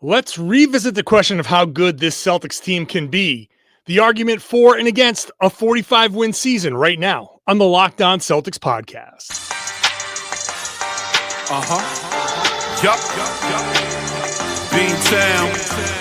Let's revisit the question of how good this Celtics team can be. The argument for and against a 45-win season right now on the Locked On Celtics podcast. Beantown,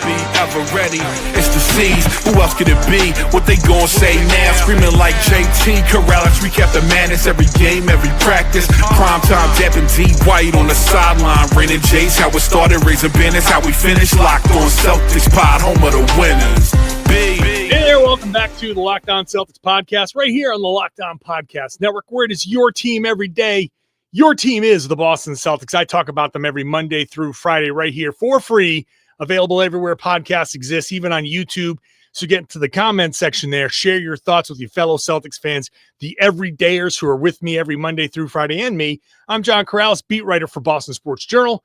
be ever ready. It's the C's. Who else could it be? What they gon' say now? Screaming like JT, Karalis. Recap the madness every game, every practice. Primetime dapping D White on the sideline. Raining J's, how it started. Raising banners, how we finished. Locked on Celtics pod, home of the winners. Hey there, welcome back to the Locked On Celtics podcast, right here on the Locked On Podcast Network, where it is your team every day. Your team is the Boston Celtics. I talk about them every Monday through Friday right here for free, available everywhere podcasts exist, even on YouTube. So get into the comment section there. Share your thoughts with your fellow Celtics fans, the everydayers who are with me every Monday through Friday, and me. I'm John Karalis, beat writer for Boston Sports Journal.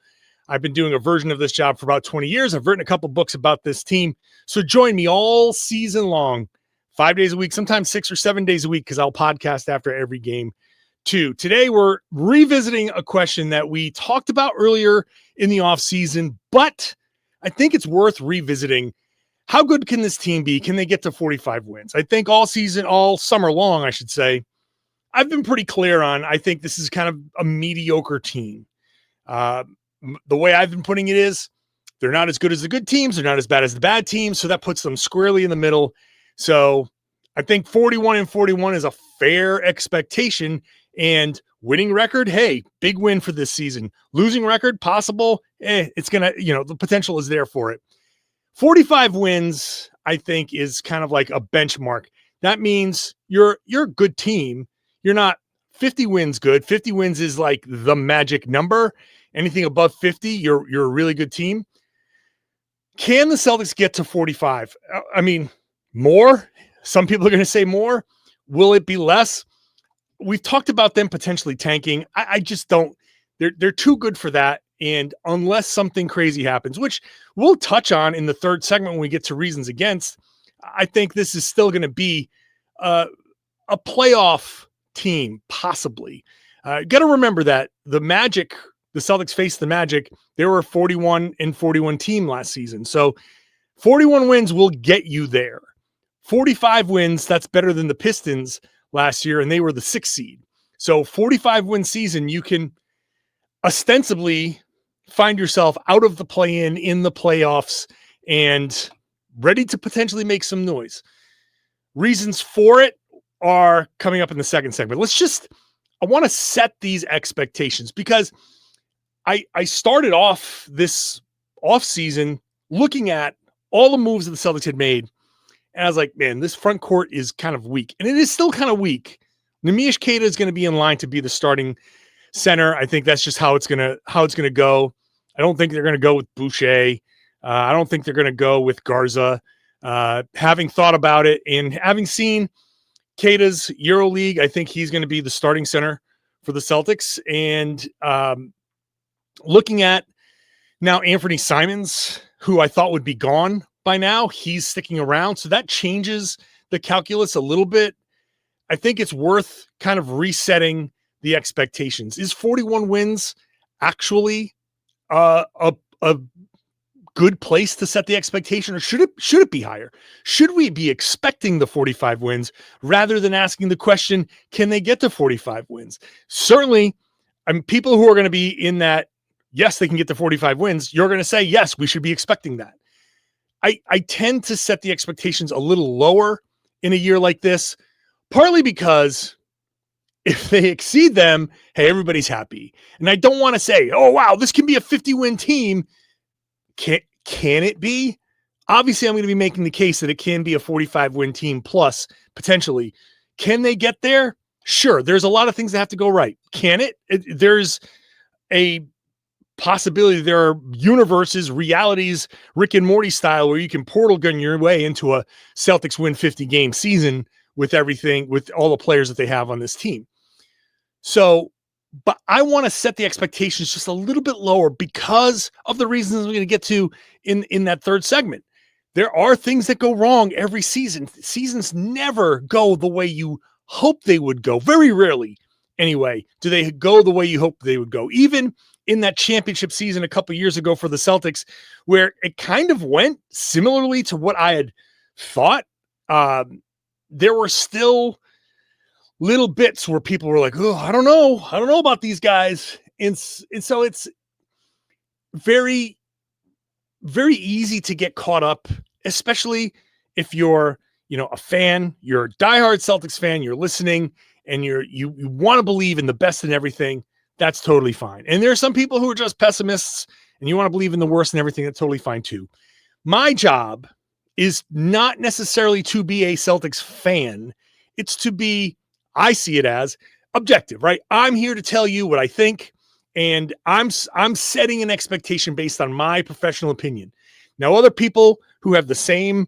I've been doing a version of this job for about 20 years. I've written a couple books about this team. So join me all season long, 5 days a week, sometimes 6 or 7 days a week, because I'll podcast after every game too. Today, we're revisiting a question that we talked about earlier in the offseason, but I think it's worth revisiting. How good can this team be? Can they get to 45 wins? I think all summer long, I should say, I've been pretty clear on, I think this is kind of a mediocre team. The way I've been putting it is, they're not as good as the good teams. They're not as bad as the bad teams. So that puts them squarely in the middle. So I think 41-41 is a fair expectation. And winning record, hey, big win for this season. Losing record, possible. It's going to, the potential is there for it. 45 wins, I think, is kind of like a benchmark. That means you're a good team. You're not 50 wins good. 50 wins is like the magic number. Anything above 50, you're a really good team. Can the Celtics get to 45? I mean, more? Some people are going to say more. Will it be less? We've talked about them potentially tanking. I just don't. They're too good for that. And unless something crazy happens, which we'll touch on in the third segment when we get to reasons against, I think this is still going to be a playoff team, possibly. Got to remember that the Celtics faced the Magic. They were a 41-41 team last season. So 41 wins will get you there. 45 wins, that's better than the Pistons last year, and they were the 6th seed. So 45-win season, you can ostensibly find yourself out of the play-in, in the playoffs, and ready to potentially make some noise. Reasons for it are coming up in the second segment. I want to set these expectations because I started off this offseason looking at all the moves that the Celtics had made, and I was like, man, this front court is kind of weak. And it is still kind of weak. Neemias Queta is going to be in line to be the starting center. I think that's just how it's going to go. I don't think they're going to go with Boucher. I don't think they're going to go with Garza. Having thought about it and having seen Queta's EuroLeague, I think he's going to be the starting center for the Celtics. And looking at now Anfernee Simons, who I thought would be gone by now, he's sticking around. So that changes the calculus a little bit. I think it's worth kind of resetting the expectations. Is 41 wins actually a good place to set the expectation, or should it be higher? Should we be expecting the 45 wins rather than asking the question, can they get to 45 wins? Certainly, people who are going to be in that, yes, they can get to 45 wins, you're going to say, yes, we should be expecting that. I tend to set the expectations a little lower in a year like this, partly because if they exceed them, hey, everybody's happy. And I don't want to say, oh, wow, this can be a 50-win team. Can it be? Obviously, I'm going to be making the case that it can be a 45-win team plus, potentially. Can they get there? Sure. There's a lot of things that have to go right. Can it? There's a possibility. There are universes, realities, Rick and Morty style, where you can portal gun your way into a Celtics win 50-game season with everything, with all the players that they have on this team. So, but I want to set the expectations just a little bit lower because of the reasons we're going to get to in that third segment. There are things that go wrong every season. Seasons never go the way you hope they would go. Very rarely, anyway, do they go the way you hope they would go. Even in that championship season a couple years ago for the Celtics, where it kind of went similarly to what I had thought. There were still little bits where people were like, oh, I don't know about these guys. And so it's very, very easy to get caught up, especially if you're, a fan, you're a diehard Celtics fan, you're listening and you want to believe in the best in everything. That's totally fine. And there are some people who are just pessimists and you want to believe in the worst and everything. That's totally fine too. My job is not necessarily to be a Celtics fan. It's to be, I see it as objective, right? I'm here to tell you what I think, and I'm setting an expectation based on my professional opinion. Now, other people who have the same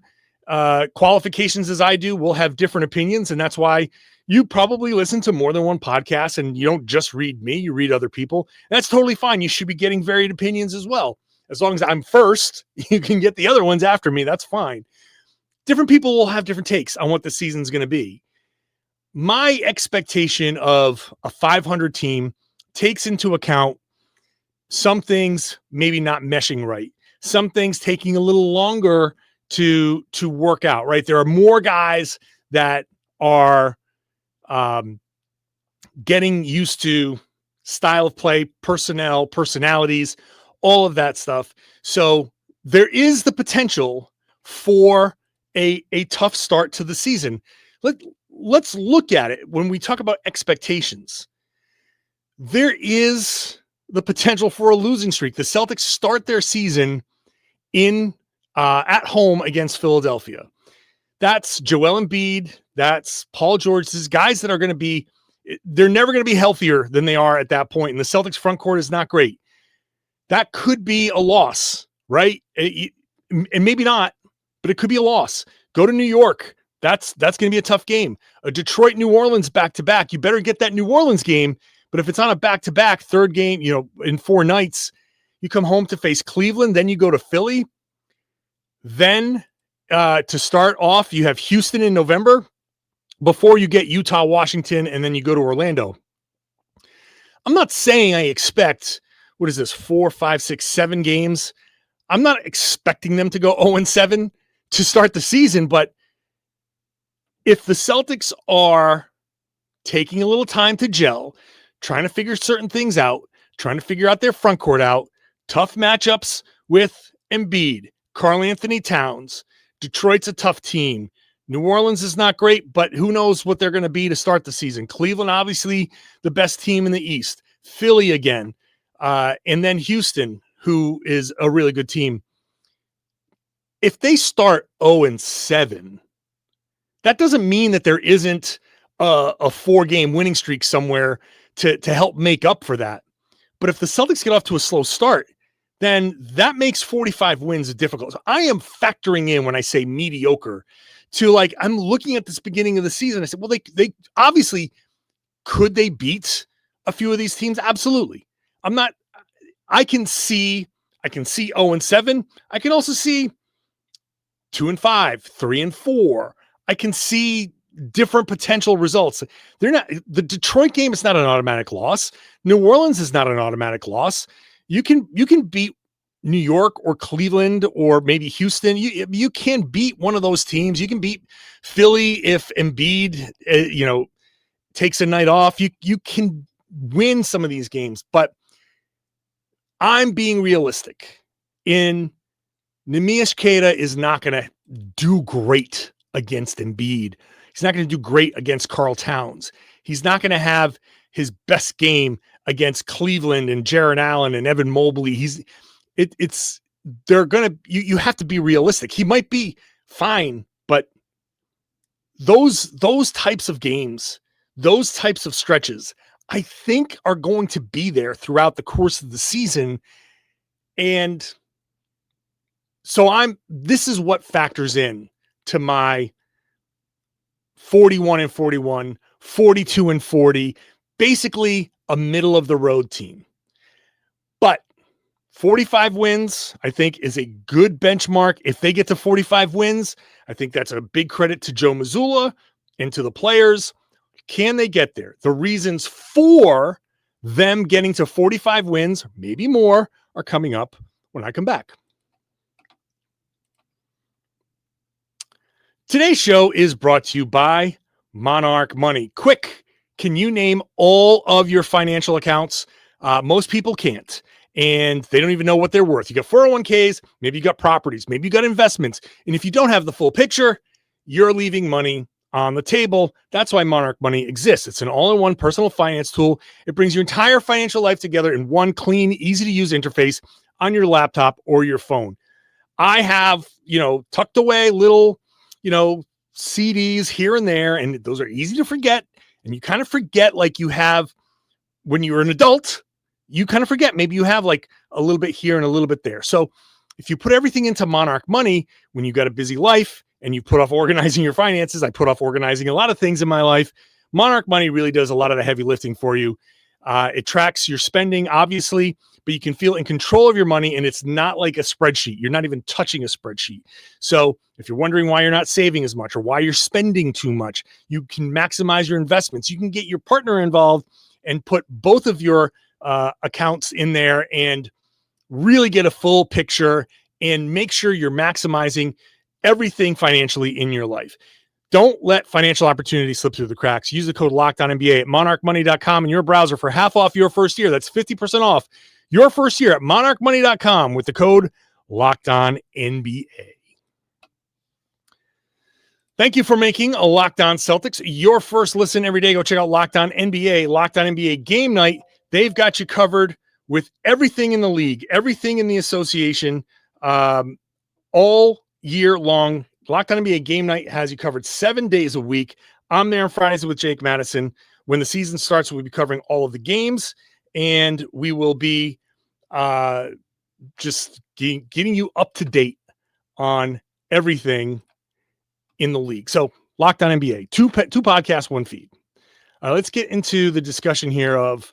qualifications as I do will have different opinions, and that's why you probably listen to more than one podcast, and you don't just read me, you read other people. That's totally fine. You should be getting varied opinions as well. As long as I'm first, you can get the other ones after me. That's fine. Different people will have different takes on what the season's going to be. My expectation of a 500 team takes into account some things maybe not meshing right, some things taking a little longer to work out, right? There are more guys that are getting used to style of play, personalities, all of that stuff. So there is the potential for a tough start to the season. Let's look at it when we talk about expectations. There is the potential for a losing streak. The Celtics start their season in at home against Philadelphia. That's Joel Embiid. That's Paul George. These guys that are going to be, they're never going to be healthier than they are at that point. And the Celtics front court is not great. That could be a loss, right? And maybe not, but it could be a loss. Go to New York. That's going to be a tough game. A Detroit, New Orleans back-to-back. You better get that New Orleans game. But if it's on a back-to-back third game, in 4 nights, you come home to face Cleveland, then you go to Philly. Then to start off, you have Houston in November before you get Utah, Washington, and then you go to Orlando. I'm not saying I expect, 4, 5, 6, 7 games. I'm not expecting them to go 0-7 to start the season, but if the Celtics are taking a little time to gel, trying to figure certain things out, trying to figure out their front court out, tough matchups with Embiid, Karl-Anthony Towns, Detroit's a tough team. New Orleans is not great, but who knows what they're going to be to start the season. Cleveland, obviously the best team in the East. Philly again. And then Houston, who is a really good team. If they start 0-7, that doesn't mean that there isn't a 4-game winning streak somewhere to help make up for that. But if the Celtics get off to a slow start, then that makes 45 wins difficult. So I am factoring in when I say mediocre to I'm looking at this beginning of the season. I said, well, they obviously, could they beat a few of these teams? Absolutely. I can see 0-7. I can also see 2-5, 3-4. I can see different potential results. The Detroit game is not an automatic loss. New Orleans is not an automatic loss. You can beat New York or Cleveland or maybe Houston. You can beat one of those teams. You can beat Philly if Embiid, takes a night off. You can win some of these games, but I'm being realistic. Neemias Queta is not going to do great against Embiid. He's not going to do great against Karl Towns. He's not going to have his best game against Cleveland and Jarrett Allen and Evan Mobley. You have to be realistic. He might be fine, but those types of games, those types of stretches, I think are going to be there throughout the course of the season. And so this is what factors in to my 41-41, 42-40, basically a middle of the road team. But 45 wins, I think, is a good benchmark. If they get to 45 wins, I think that's a big credit to Joe Mazzulla and to the players. Can they get there? The reasons for them getting to 45 wins, maybe more, are coming up when I come back. Today's show is brought to you by Monarch Money. Quick, can you name all of your financial accounts? Most people can't, and they don't even know what they're worth. You got 401ks, maybe you got properties, maybe you got investments. And if you don't have the full picture, you're leaving money on the table. That's why Monarch Money exists. It's an all-in-one personal finance tool. It brings your entire financial life together in one clean, easy-to-use interface on your laptop or your phone. I have, tucked away little, CDs here and there, and those are easy to forget. And you kind of forget, like you have when you were an adult, you kind of forget. Maybe you have like a little bit here and a little bit there. So if you put everything into Monarch Money, when you got a busy life and you put off organizing your finances, I put off organizing a lot of things in my life. Monarch Money really does a lot of the heavy lifting for you. It tracks your spending, obviously, but you can feel in control of your money, and it's not like a spreadsheet. You're not even touching a spreadsheet. So if you're wondering why you're not saving as much or why you're spending too much, you can maximize your investments. You can get your partner involved and put both of your accounts in there and really get a full picture and make sure you're maximizing everything financially in your life. Don't let financial opportunities slip through the cracks. Use the code LOCKEDONNBA at monarchmoney.com in your browser for half off your first year. That's 50% off your first year at monarchmoney.com with the code LOCKEDONNBA. Thank you for making a Locked On Celtics your first listen every day. Go check out Locked On NBA, Locked On NBA Game Night. They've got you covered with everything in the league, everything in the association, all year long. Locked On NBA Game Night has you covered 7 days a week. I'm there on Fridays with Jake Madison. When the season starts, we'll be covering all of the games, and we will be just getting you up to date on everything in the league. So Locked On NBA, two podcasts, one feed. Let's get into the discussion here of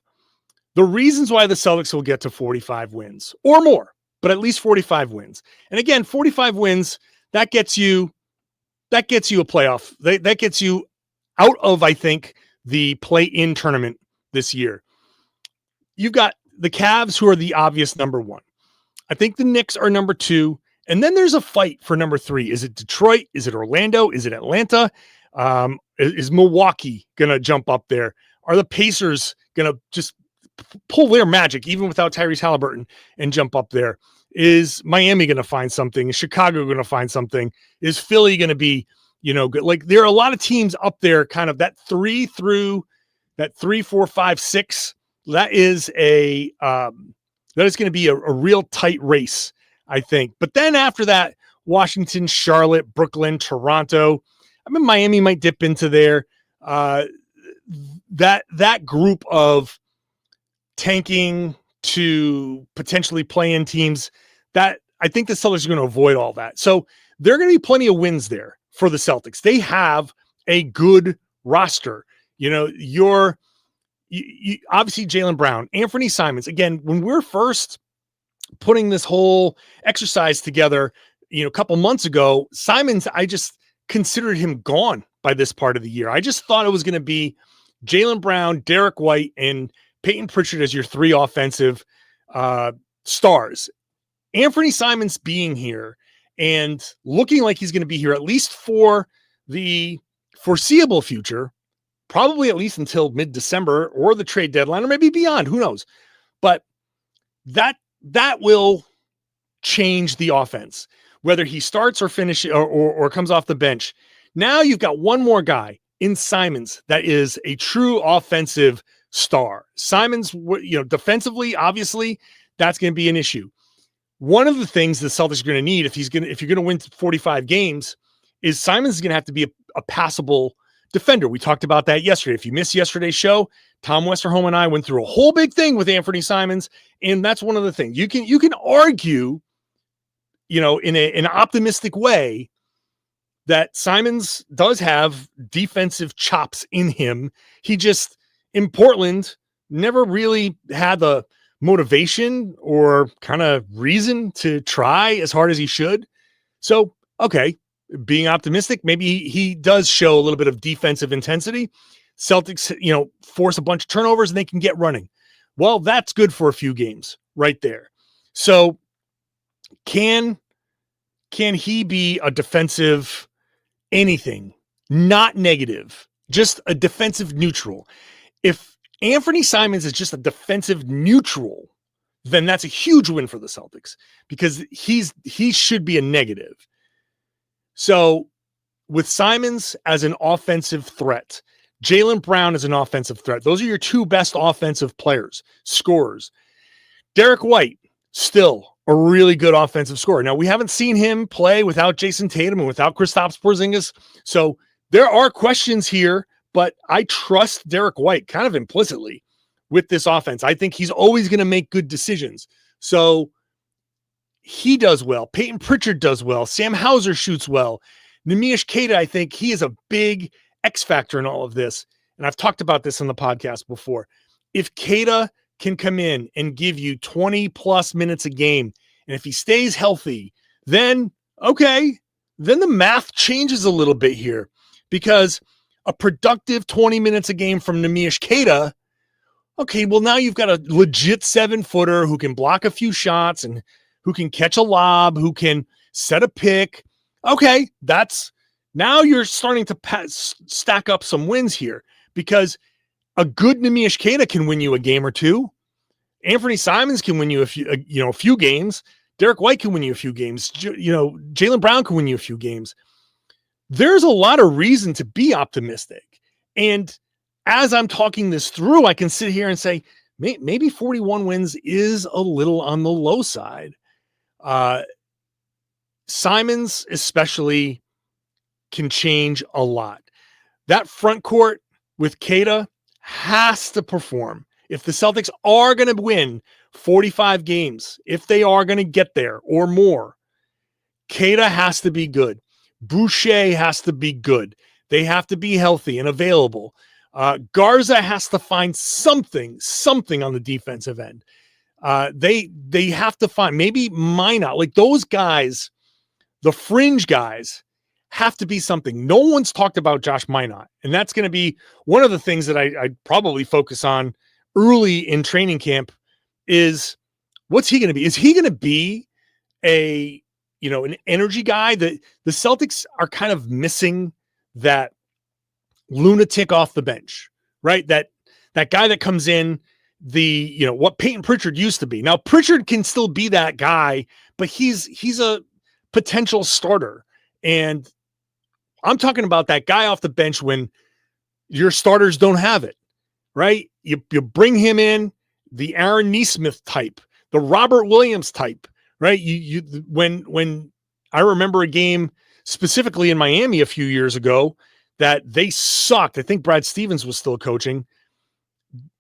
the reasons why the Celtics will get to 45 wins or more, but at least 45 wins. And again, 45 wins, that gets you a playoff. That gets you out of, I think, the play-in tournament this year. You've got the Cavs, who are the obvious number one. I think the Knicks are number two. And then there's a fight for number three. Is it Detroit? Is it Orlando? Is it Atlanta? Is Milwaukee going to jump up there? Are the Pacers going to just pull their magic, even without Tyrese Halliburton, and jump up there? Is Miami going to find something? Is Chicago going to find something? Is Philly going to be, good? Like, there are a lot of teams up there, kind of that 3 through that 3, 4, 5, 6. That is going to be a real tight race, I think. But then after that, Washington, Charlotte, Brooklyn, Toronto. I mean, Miami might dip into there. That group of tanking to potentially play-in teams, that I think the Celtics are going to avoid all that. So there are going to be plenty of wins there for the Celtics. They have a good roster. Obviously Jaylen Brown, Anfernee Simons. Again, when we're first putting this whole exercise together, a couple months ago, Simons, I just considered him gone by this part of the year. I just thought it was going to be Jaylen Brown, Derrick White, and Peyton Pritchard as your three offensive stars. Anfernee Simons being here and looking like he's going to be here at least for the foreseeable future, probably at least until mid-December or the trade deadline, or maybe beyond, who knows? But that will change the offense, whether he starts or finishes or comes off the bench. Now you've got one more guy in Simons that is a true offensive star. Simons, defensively, obviously, that's going to be an issue. One of the things the Celtics are going to need if you're going to win 45 games is Simons is going to have to be a passable defender. We talked about that yesterday. If you missed yesterday's show, Tom Westerholm and I went through a whole big thing with Anfernee Simons, and that's one of the things you can argue, in an optimistic way, that Simons does have defensive chops in him. He just, in Portland, never really had the motivation or kind of reason to try as hard as he should. So, okay, being optimistic, maybe he does show a little bit of defensive intensity. Celtics, force a bunch of turnovers and they can get running. Well, that's good for a few games right there. So can he be a defensive anything, not negative, just a defensive neutral? If Anfernee Simons is just a defensive neutral, then that's a huge win for the Celtics because he should be a negative. So with Simons as an offensive threat, Jaylen Brown as an offensive threat, those are your two best offensive players, scorers. Derrick White, still a really good offensive scorer. Now, we haven't seen him play without Jayson Tatum and without Kristaps Porzingis, so there are questions here, but I trust Derrick White kind of implicitly with this offense. I think he's always going to make good decisions. So he does well. Peyton Pritchard does well. Sam Hauser shoots well. Neemias Queta, I think he is a big X factor in all of this. And I've talked about this on the podcast before. If Queta can come in and give you 20 plus minutes a game, and if he stays healthy, then okay, then the math changes a little bit here, because a productive 20 minutes a game from Neemias Queta, okay, well, now you've got a legit 7-footer who can block a few shots and who can catch a lob, who can set a pick. Okay, now you're starting to stack up some wins here, because a good Neemias Queta can win you a game or two. Anfernee Simons can win you a few games. Derrick White can win you a few games. Jaylen Brown can win you a few games. There's a lot of reason to be optimistic. And as I'm talking this through, I can sit here and say, maybe 41 wins is a little on the low side. Simons especially can change a lot. That front court with Queta has to perform. If the Celtics are going to win 45 games, if they are going to get there or more, Queta has to be good. Boucher has to be good. They have to be healthy and available. Garza has to find something on the defensive end. They have to find maybe Minot, like those guys, the fringe guys have to be something. No one's talked about Josh Minot, and that's going to be one of the things that I'd probably focus on early in training camp is what's he going to be? Is he going to be an energy guy? That the Celtics are kind of missing that lunatic off the bench, right? That guy that comes in, what Peyton Pritchard used to be. Now Pritchard can still be that guy, but he's a potential starter. And I'm talking about that guy off the bench when your starters don't have it, right? You bring him in, the Aaron Nesmith type, the Robert Williams type, right? When I remember a game specifically in Miami a few years ago that they sucked. I think Brad Stevens was still coaching.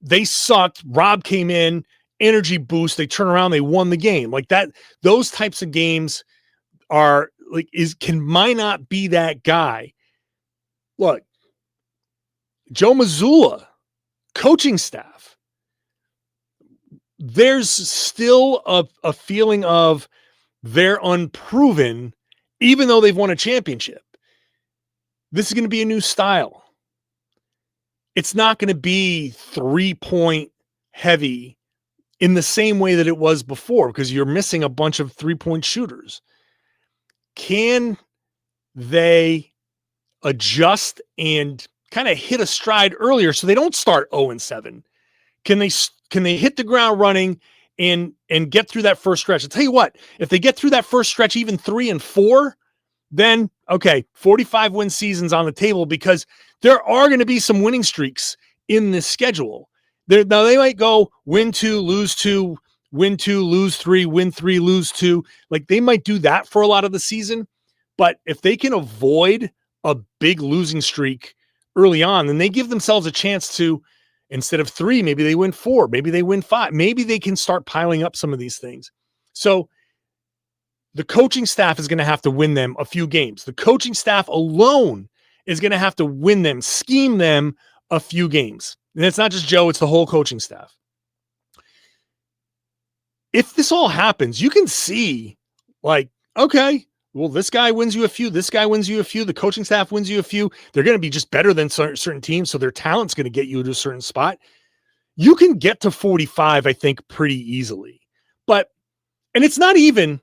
They sucked. Rob came in, energy boost. They turn around, they won the game. Like that, those types of games are like, can Minot be that guy? Look, Joe Mazzulla, coaching staff, there's still a feeling of they're unproven, even though they've won a championship. This is going to be a new style. It's not going to be 3-point heavy in the same way that it was before, because you're missing a bunch of 3-point shooters. Can they adjust and kind of hit a stride earlier so they don't start 0-7? Can they hit the ground running and get through that first stretch? I'll tell you what, if they get through that first stretch even 3-4, then okay, 45 win seasons on the table, because there are going to be some winning streaks in this schedule. Now they might go win 2, lose 2, win 2, lose 3, win 3, lose 2. Like they might do that for a lot of the season. But if they can avoid a big losing streak early on, then they give themselves a chance to, instead of 3, maybe they win 4, maybe they win 5. Maybe they can start piling up some of these things. So the coaching staff is going to have to win them a few games. The coaching staff alone is going to have to win them, scheme them a few games. And it's not just Joe, it's the whole coaching staff. If this all happens, you can see, like, okay, well, this guy wins you a few, this guy wins you a few, the coaching staff wins you a few. They're going to be just better than certain teams, so their talent's going to get you to a certain spot. you can get to 45, I think, pretty easily. And it's not even,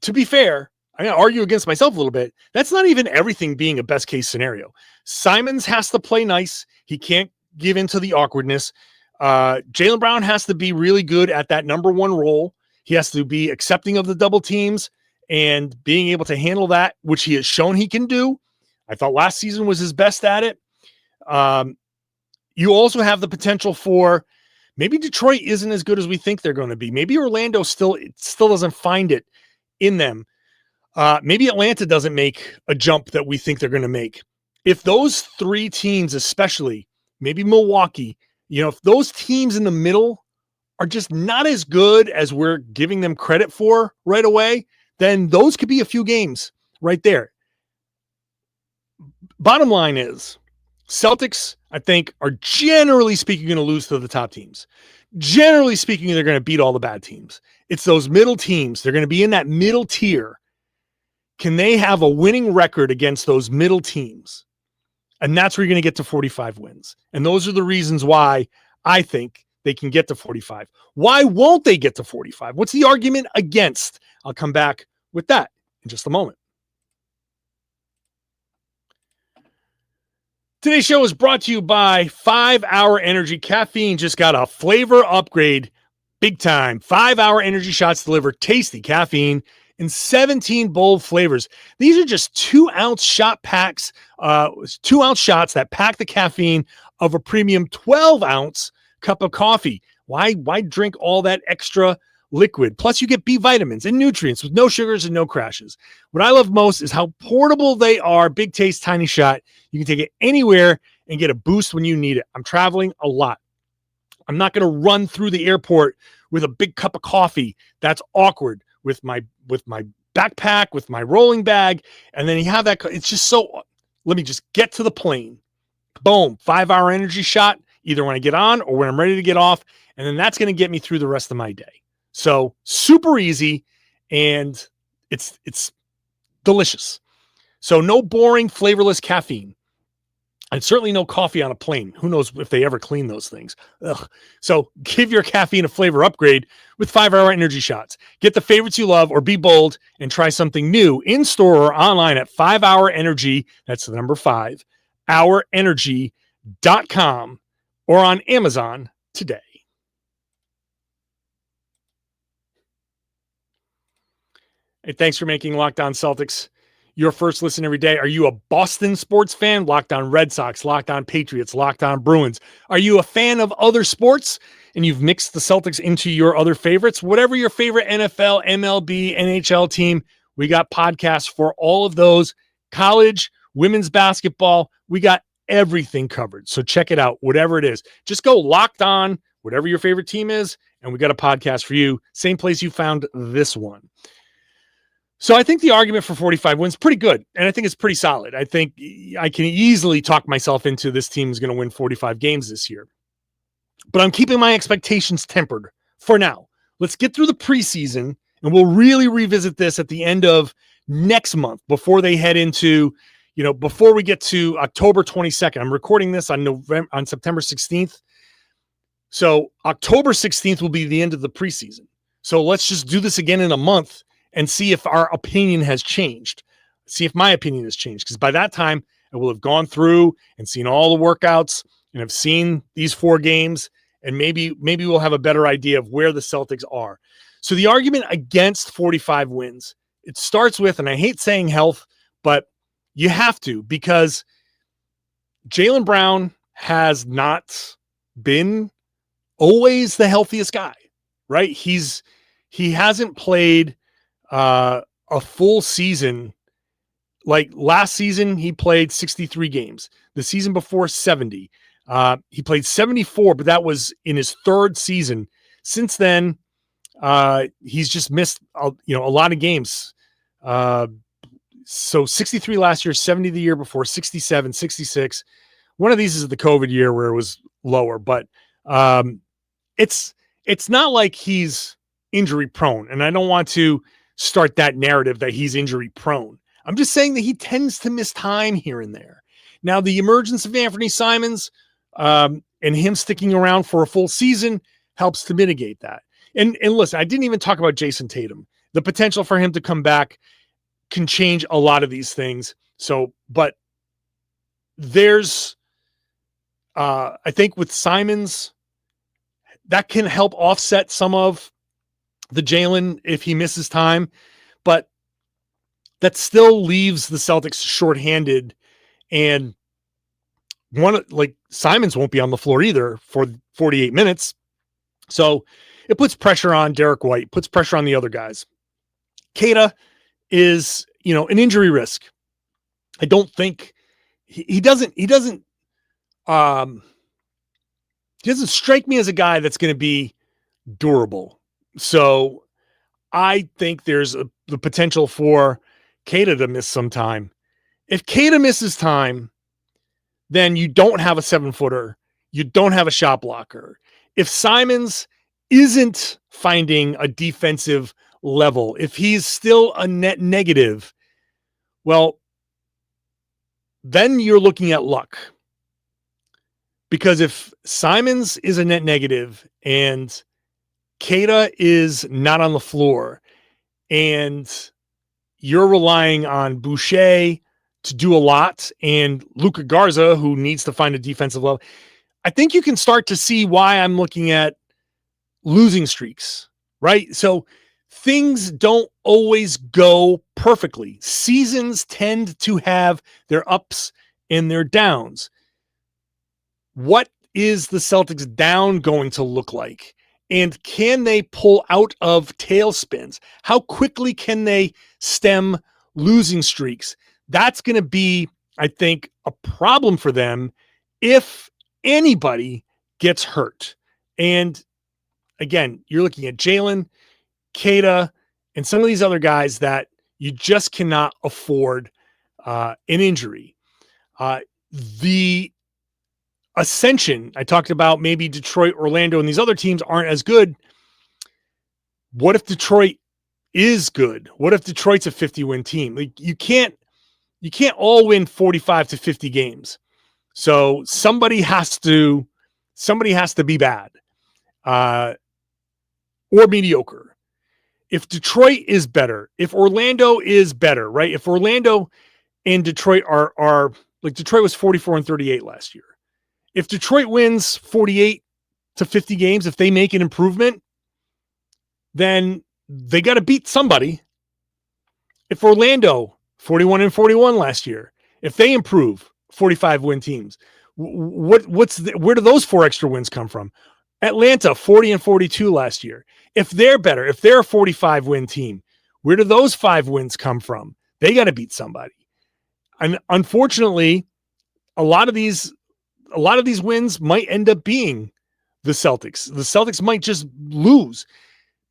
to be fair, I'm going to argue against myself a little bit. That's not even everything being a best case scenario. Simons has to play nice. He can't give into the awkwardness. Jaylen Brown has to be really good at that number one role. He has to be accepting of the double teams and being able to handle that, which he has shown he can do. I thought last season was his best at it. You also have the potential for maybe Detroit isn't as good as we think they're going to be. Maybe Orlando still doesn't find it in them. Maybe Atlanta doesn't make a jump that we think they're going to make. If those three teams, especially maybe Milwaukee, if those teams in the middle are just not as good as we're giving them credit for right away, then those could be a few games right there. Bottom line is, Celtics, I think, are generally speaking going to lose to the top teams. Generally speaking, they're going to beat all the bad teams. It's those middle teams. They're going to be in that middle tier. Can they have a winning record against those middle teams? And that's where you're going to get to 45 wins. And those are the reasons why I think they can get to 45. Why won't they get to 45? What's the argument against? I'll come back with that in just a moment. Today's show is brought to you by 5 Hour Energy. Caffeine just got a flavor upgrade big time. 5 Hour Energy shots deliver tasty caffeine in 17 bold flavors. These are just 2-ounce shot packs, 2-ounce shots that pack the caffeine of a premium 12-ounce cup of coffee. Why drink all that extra liquid? Plus, you get B vitamins and nutrients with no sugars and no crashes. What I love most is how portable they are. Big taste, tiny shot. You can take it anywhere and get a boost when you need it. I'm traveling a lot. I'm not going to run through the airport with a big cup of coffee. That's awkward with my backpack, with my rolling bag. And then you have that. It's just so, let me just get to the plane. Boom. 5 Hour Energy shot, either when I get on or when I'm ready to get off. And then that's going to get me through the rest of my day. So super easy, and it's delicious. So no boring, flavorless caffeine. And certainly no coffee on a plane. Who knows if they ever clean those things. Ugh. So give your caffeine a flavor upgrade with 5 Hour Energy shots. Get the favorites you love or be bold and try something new in store or online at 5 Hour Energy. That's the number 5, hourenergy.com or on Amazon today. Hey, thanks for making Locked On Celtics your first listen every day. Are you a Boston sports fan? Locked On Red Sox, Locked On Patriots, Locked On Bruins. Are you a fan of other sports and you've mixed the Celtics into your other favorites? Whatever your favorite NFL, MLB, NHL team, we got podcasts for all of those. College, women's basketball, we got everything covered. So check it out, whatever it is. Just go Locked On, whatever your favorite team is, and we got a podcast for you. Same place you found this one. So I think the argument for 45 wins is pretty good, and I think it's pretty solid. I think I can easily talk myself into this team is going to win 45 games this year. But I'm keeping my expectations tempered for now. Let's get through the preseason, and we'll really revisit this at the end of next month before they head into, before we get to October 22nd. I'm recording this on September 16th. So October 16th will be the end of the preseason. So let's just do this again in a month and see if our opinion has changed. See if my opinion has changed. Because by that time, I will have gone through and seen all the workouts and have seen these 4 games. And maybe we'll have a better idea of where the Celtics are. So the argument against 45 wins, it starts with, and I hate saying health, but you have to, because Jaylen Brown has not been always the healthiest guy, right? He hasn't played a full season. Like last season, he played 63 games. The season before, 70. He played 74, but that was in his 3rd season. Since then, he's just missed a lot of games. So 63 last year, 70 the year before, 67, 66. One of these is the COVID year where it was lower, but it's not like he's injury prone, and I don't want to start that narrative that he's injury prone. I'm just saying that he tends to miss time here and there. Now, the emergence of Anfernee Simons and him sticking around for a full season helps to mitigate that. And listen, I didn't even talk about Jayson Tatum. The potential for him to come back can change a lot of these things. So, but there's, I think with Simons, that can help offset some of the Jaylen if he misses time, but that still leaves the Celtics shorthanded. And Simons won't be on the floor either for 48 minutes. So it puts pressure on Derrick White, puts pressure on the other guys. Kata is, an injury risk. I don't think he doesn't strike me as a guy that's going to be durable. So I think there's the potential for Kata to miss some time. If Kata misses time, then you don't have a 7-footer. You don't have a shot blocker. If Simons isn't finding a defensive level, if he's still a net negative, well, then you're looking at luck. Because if Simons is a net negative and Kata is not on the floor and you're relying on Boucher to do a lot and Luka Garza, who needs to find a defensive level, I think you can start to see why I'm looking at losing streaks, right? So things don't always go perfectly. Seasons tend to have their ups and their downs. What is the Celtics down going to look like? And can they pull out of tailspins? How quickly can they stem losing streaks? That's going to be, I think, a problem for them if anybody gets hurt. And again, you're looking at Jaylen, Kata, and some of these other guys that you just cannot afford an injury. The ascension, I talked about maybe Detroit, Orlando, and these other teams aren't as good. What if Detroit is good? What if Detroit's a 50-win team? Like you can't all win 45 to 50 games. So somebody has to be bad or mediocre. If Detroit is better, if Orlando is better, right? If Orlando and Detroit are like Detroit was 44-38 last year. If Detroit wins 48 to 50 games, if they make an improvement, then they got to beat somebody. If Orlando 41-41 last year, if they improve 45-win teams, where do those 4 extra wins come from? Atlanta 40-42 last year. If they're better, if they're a 45-win team, where do those 5 wins come from? They got to beat somebody. And unfortunately, a lot of these wins might end up being the Celtics. The Celtics might just lose.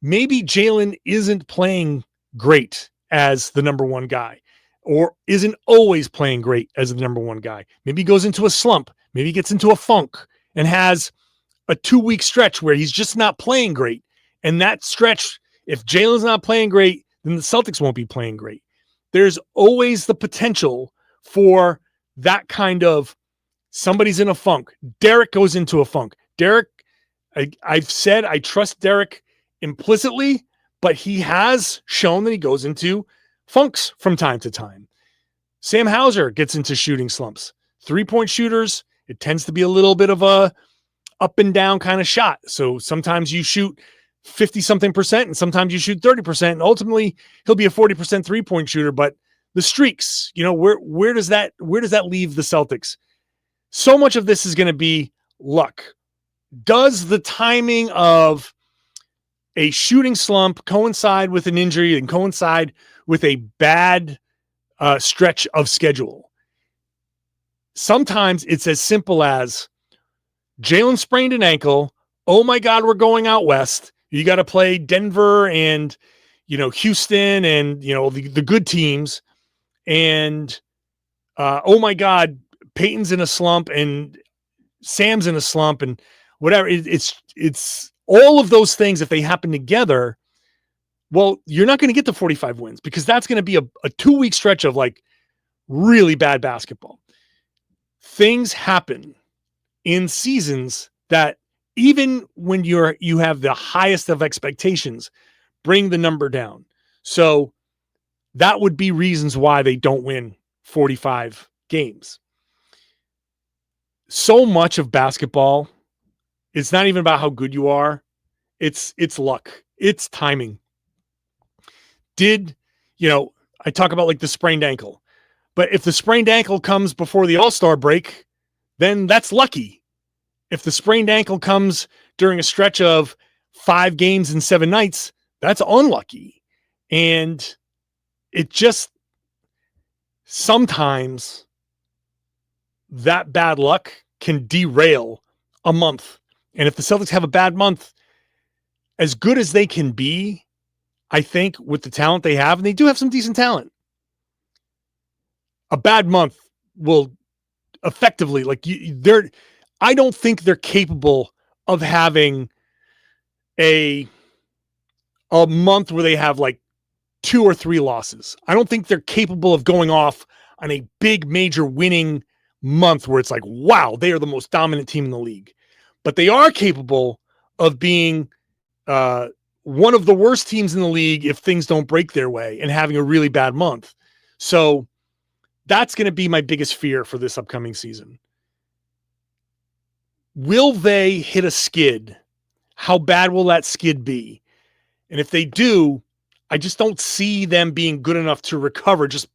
Maybe Jaylen isn't playing great as the number one guy or isn't always playing great as the number one guy. Maybe he goes into a slump. Maybe he gets into a funk and has a 2-week stretch where he's just not playing great. And that stretch, if Jaylen's not playing great, then the Celtics won't be playing great. There's always the potential for that kind of somebody's in a funk. Derrick goes into a funk. Derrick, I've said I trust Derrick implicitly, but he has shown that he goes into funks from time to time. Sam Hauser gets into shooting slumps. 3-point shooters, it tends to be a little bit of a up and down kind of shot. So sometimes you shoot 50-something% and sometimes you shoot 30%. And ultimately he'll be a 40% 3-point shooter. But the streaks, where does that leave the Celtics? So much of this is going to be luck. Does the timing of a shooting slump coincide with an injury and coincide with a bad stretch of schedule? Sometimes it's as simple as Jaylen sprained an ankle. Oh my God, we're going out west. You got to play Denver and, Houston and, the good teams. And, oh my God, Peyton's in a slump and Sam's in a slump and whatever. It's all of those things. If they happen together, well, you're not going to get to 45 wins because that's going to be a 2-week stretch of like really bad basketball. Things happen. in seasons that even when you have the highest of expectations, bring the number down. So that would be reasons why they don't win 45 games. So much of basketball, it's not even about how good you are. It's luck. It's timing. I talk about like the sprained ankle, but if the sprained ankle comes before the All-Star break, then that's lucky. If the sprained ankle comes during a stretch of 5 games and 7 nights, that's unlucky. And it just sometimes that bad luck can derail a month. And if the Celtics have a bad month, as good as they can be, I think with the talent they have, and they do have some decent talent, a bad month will effectively, I don't think they're capable of having a month where they have like 2 or 3 losses. I don't think they're capable of going off on a big major winning month where it's like, wow, they are the most dominant team in the league. But they are capable of being one of the worst teams in the league if things don't break their way and having a really bad month. So that's going to be my biggest fear for this upcoming season. Will they hit a skid? How bad will that skid be? And if they do, I just don't see them being good enough to recover, just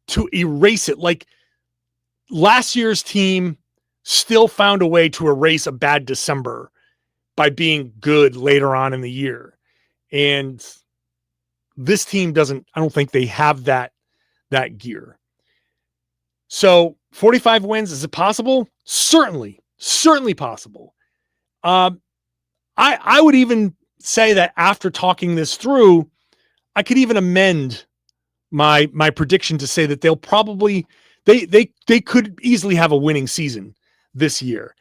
to erase it. Like last year's team still found a way to erase a bad December by being good later on in the year. And this team doesn't, I don't think they have that gear. So 45 wins, is it possible? Certainly possible. I would even say that after talking this through, I could even amend my prediction to say that they'll probably, they could easily have a winning season this year.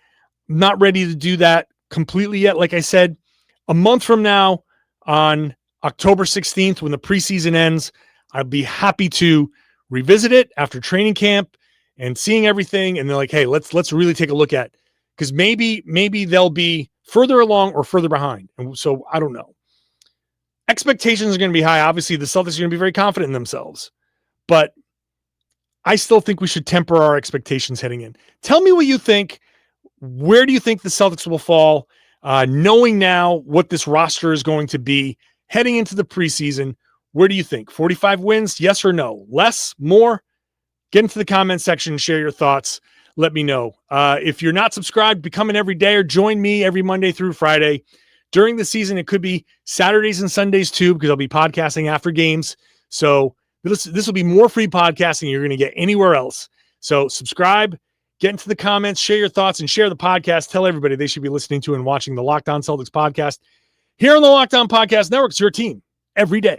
I'm not ready to do that completely yet. Like I said, a month from now on October 16th, when the preseason ends, I'll be happy to revisit it after training camp and seeing everything. And they're like, hey, let's really take a look at, because maybe they'll be further along or further behind. And so I don't know. Expectations are going to be high. Obviously, the Celtics are going to be very confident in themselves, but I still think we should temper our expectations heading in. Tell me what you think. Where do you think the Celtics will fall? Knowing now what this roster is going to be heading into the preseason, where do you think? 45 wins, yes or no? Less, more? Get into the comment section and share your thoughts. Let me know. If you're not subscribed, become an everydayer. Join me every Monday through Friday. During the season, it could be Saturdays and Sundays too, because I'll be podcasting after games. So this will be more free podcasting than you're going to get anywhere else. So subscribe, get into the comments, share your thoughts, and share the podcast. Tell everybody they should be listening to and watching the Locked On Celtics podcast here on the Locked On Podcast Network. It's your team every day.